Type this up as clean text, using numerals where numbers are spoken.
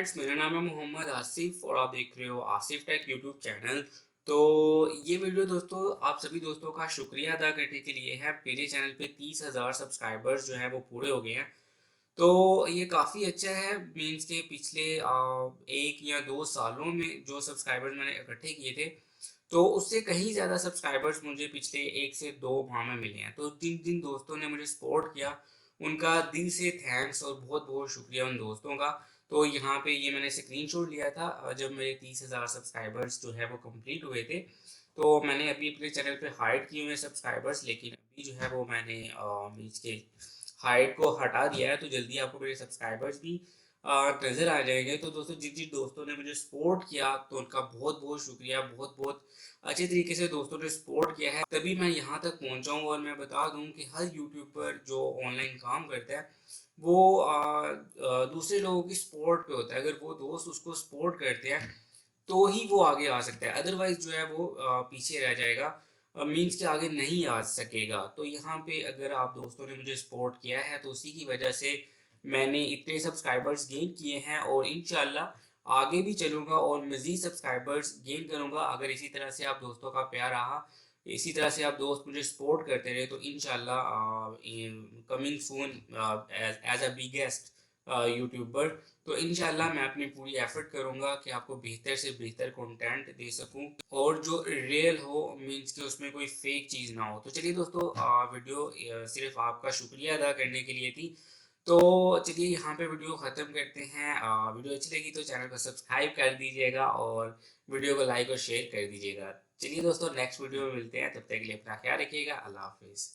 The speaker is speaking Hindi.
फ्रेंड्स, मेरा नाम है मोहम्मद आसिफ और आप देख रहे हो आसिफ टेक यूट्यूब चैनल। तो ये वीडियो दोस्तों आप सभी दोस्तों का शुक्रिया अदा करने के लिए है। मेरे चैनल पे 30,000 सब्सक्राइबर्स जो है वो पूरे हो गए हैं। तो ये काफ़ी अच्छा है। मीन्स के पिछले 1 या 2 सालों में जो सब्सक्राइबर्स मैंने इकट्ठे किए थे, तो उससे कहीं ज़्यादा सब्सक्राइबर्स मुझे पिछले 1 से 2 माह में मिले हैं। तो जिन जिन दोस्तों ने मुझे सपोर्ट किया, उनका दिल से थैंक्स और बहुत बहुत शुक्रिया उन दोस्तों का। तो यहाँ पे ये मैंने स्क्रीनशॉट लिया था जब मेरे 30,000 सब्सक्राइबर्स जो है वो कंप्लीट हुए थे। तो मैंने अभी अपने चैनल पे हाइड किए हुए सब्सक्राइबर्स, लेकिन अभी जो है वो मैंने मीन्स के हाइड को हटा दिया है। तो जल्दी आपको मेरे सब्सक्राइबर्स भी नज़र आ जाएंगे। तो दोस्तों जिन जिन दोस्तों ने मुझे सपोर्ट किया, तो उनका बहुत बहुत शुक्रिया। बहुत बहुत अच्छे तरीके से दोस्तों ने सपोर्ट किया है, तभी मैं यहाँ तक पहुँचा हूँ। और मैं बता दूँ कि हर यूट्यूबर जो ऑनलाइन काम करता है, वो दूसरे लोगों की सपोर्ट पे होता है। अगर वो दोस्त उसको सपोर्ट करते हैं, तो ही वो आगे आ सकता है। अदरवाइज जो है वो पीछे रह जाएगा, मीन्स के आगे नहीं आ सकेगा। तो यहाँ पे अगर आप दोस्तों ने मुझे सपोर्ट किया है, तो उसी की वजह से मैंने इतने सब्सक्राइबर्स गेन किए हैं। और इंशाल्लाह आगे भी चलूँगा और मज़ीद सब्सक्राइबर्स गेन करूँगा। अगर इसी तरह से आप दोस्तों का प्यार रहा, इसी तरह से आप दोस्त मुझे सपोर्ट करते रहे, तो इंशाल्लाह coming soon as a biggest YouTuber, तो इंशाल्लाह मैं अपनी पूरी एफर्ट करूँगा कि आपको बेहतर से बेहतर कंटेंट दे सकूँ, और जो रियल हो, मीन्स कि उसमें कोई फेक चीज़ ना हो। तो चलिए दोस्तों, वीडियो सिर्फ आपका शुक्रिया अदा करने के लिए थी। तो चलिए यहाँ पे वीडियो ख़त्म करते हैं। वीडियो अच्छी लगी तो चैनल को सब्सक्राइब कर दीजिएगा और वीडियो को लाइक और शेयर कर दीजिएगा। चलिए दोस्तों, नेक्स्ट वीडियो में मिलते हैं। तब तक के लिए अपना ख्याल रखिएगा। अल्लाह हाफिज़।